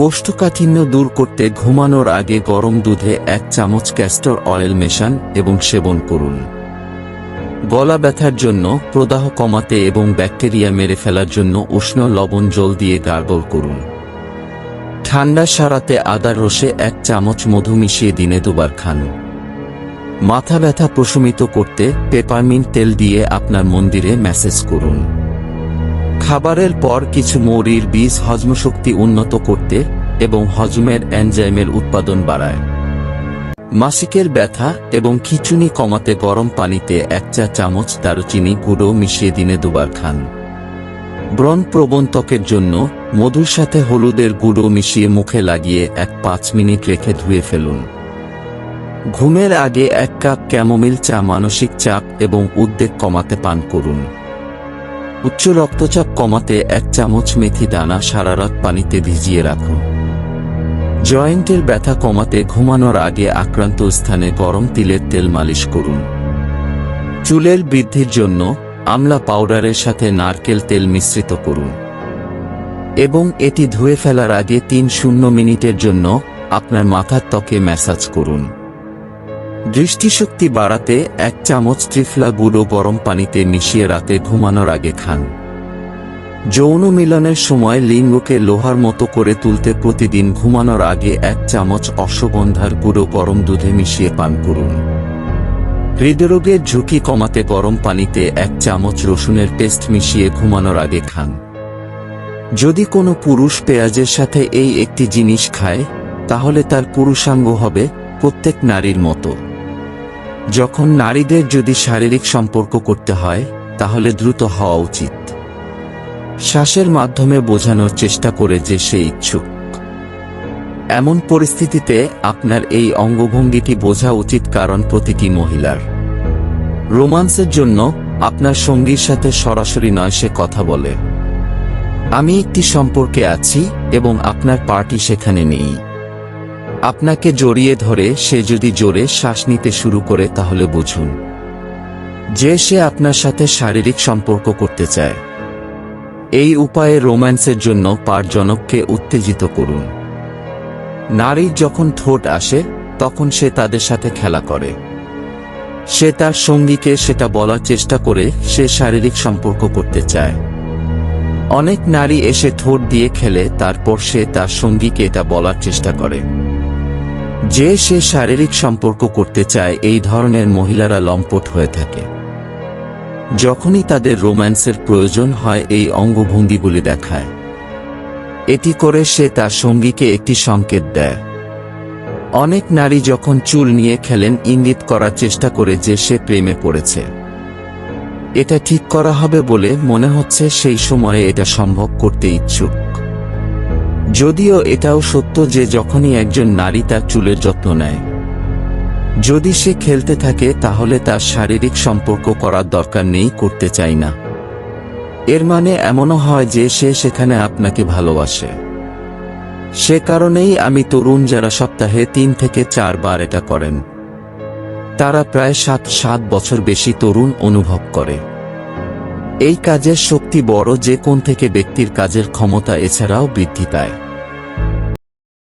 কোষ্ঠকাঠিন্য দূর করতে ঘুমানোর আগে গরম দুধে 1 চামচ ক্যাস্টর অয়েল মেশান এবং সেবন করুন। গলা ব্যথার জন্য, প্রদাহ কমাতে এবং ব্যাকটেরিয়া মেরে ফেলার জন্য উষ্ণ লবণ জল দিয়ে গার্গল করুন। ঠান্ডা সারাতে আদার রসে 1 চামচ মধু মিশিয়ে দিনে 2 বার খান। মাথা ব্যথা প্রশমিত করতে পেপারমিন্ট তেল দিয়ে আপনার মন্দিরে ম্যাসেজ করুন। খাবারের পর কিছু মৌরির বীজ হজমশক্তি উন্নত করতে এবং হজমের এনজাইমের উৎপাদন বাড়ায়। মাসিকের ব্যথা এবং খিঁচুনি কমাতে গরম পানিতে 1 চা চামচ দারুচিনি গুঁড়ো মিশিয়ে দিনে 2 বার খান। ব্রণ প্রবণ ত্বকের জন্য মধুর সাথে হলুদের গুঁড়ো মিশিয়ে মুখে লাগিয়ে 5 মিনিট রেখে ধুয়ে ফেলুন। ঘুমের আগে 1 কাপ ক্যামোমিল চা মানসিক চাপ এবং উদ্বেগ কমাতে পান করুন। উচ্চ রক্তচাপ কমাতে 1 চামচ মেথি দানা সারা রাত পানিতে ভিজিয়ে রাখুন। জয়েন্টের ব্যথা কমাতে ঘুমানোর আগে আক্রান্ত স্থানে গরম তিলের তেল মালিশ করুন। চুলের বৃদ্ধির জন্য আমলা পাউডারের সাথে নারকেল তেল মিশ্রিত করুন এবং এটি ধুয়ে ফেলার আগে 3-0 মিনিটের জন্য আপনার মাথার ত্বকে ম্যাসাজ করুন। দৃষ্টিশক্তি বাড়াতে 1 চামচ ত্রিফলা গুঁড়ো গরম পানিতে মিশিয়ে রাতে ঘুমানোর আগে খান। যৌন মিলনের সময় লিঙ্গকে লোহার মতো করে তুলতে প্রতিদিন ঘুমানোর আগে 1 চামচ অশ্বগন্ধার গুঁড়ো গরম দুধে মিশিয়ে পান করুন। হৃদরোগের ঝুঁকি কমাতে গরম পানিতে 1 চামচ রসুনের পেস্ট মিশিয়ে ঘুমানোর আগে খান। যদি কোনো পুরুষ পেঁয়াজের সাথে এই একটি জিনিস খায়, তাহলে তার পুরুষাঙ্গ হবে প্রত্যেক নারীর মতো। যখন নারীদের যদি শারীরিক সম্পর্ক করতে হয়, তাহলে দ্রুত হওয়া উচিত। শ্বাসের মাধ্যমে বোঝানোর চেষ্টা করে যে সে ইচ্ছুক। এমন পরিস্থিতিতে আপনার এই অঙ্গভঙ্গিটি বোঝা উচিত, কারণ প্রতিটি মহিলার রোমান্সের জন্য আপনার সঙ্গীর সাথে সরাসরি নয় সে কথা বলে, আমি একটি সম্পর্কে আছি এবং আপনার পার্টি সেখানে নেই। আপনাকে জড়িয়ে ধরে সে যদি জোরে শ্বাস নিতে শুরু করে, তাহলে বুঝুন যে সে আপনার সাথে শারীরিক সম্পর্ক করতে চায়। এই উপায়ে রোম্যান্সের জন্য পারজনককে উত্তেজিত করুন। নারীর যখন ঠোঁট আসে, তখন সে তাদের সাথে খেলা করে। সে তার সঙ্গীকে সেটা বলার চেষ্টা করে সে শারীরিক সম্পর্ক করতে চায়। অনেক নারী এসে ঠোঁট দিয়ে খেলে, তারপর সে তার সঙ্গীকে এটা বলার চেষ্টা করে যে সে শারীরিক সম্পর্ক করতে চায়। এই ধরনের মহিলারা লম্পট হয়ে থাকে। যখনই তাদের রোম্যান্সের প্রয়োজন হয়, এই অঙ্গভঙ্গিগুলি দেখায়। এটি করে সে তার সঙ্গীকে একটি সংকেত দেয়। অনেক নারী যখন চুল নিয়ে খেলেন, ইঙ্গিত করার চেষ্টা করে যে সে প্রেমে পড়েছে। এটা ঠিক করা হবে বলে মনে হচ্ছে, সেই সময়ে এটা সম্ভব করতে ইচ্ছুক। যদিও এটাও সত্য যে যখনই একজন নারী তার চুলের যত্ন নেয়, যদি সে খেলতে থাকে, তাহলে তার শারীরিক সম্পর্ক করার দরকার নেই, করতে চাই না। এর মানে এমনও হয় যে সে সেখানে আপনাকে ভালোবাসে। সে কারণেই আমি তরুণ যারা সপ্তাহে 3 থেকে 4 বার এটা করেন, তারা প্রায় 7 বছর বেশি তরুণ অনুভব করে। এই কাজের শক্তি বড় যে কোন থেকে ব্যক্তির কাজের ক্ষমতা এছাড়াও বৃদ্ধি পায়।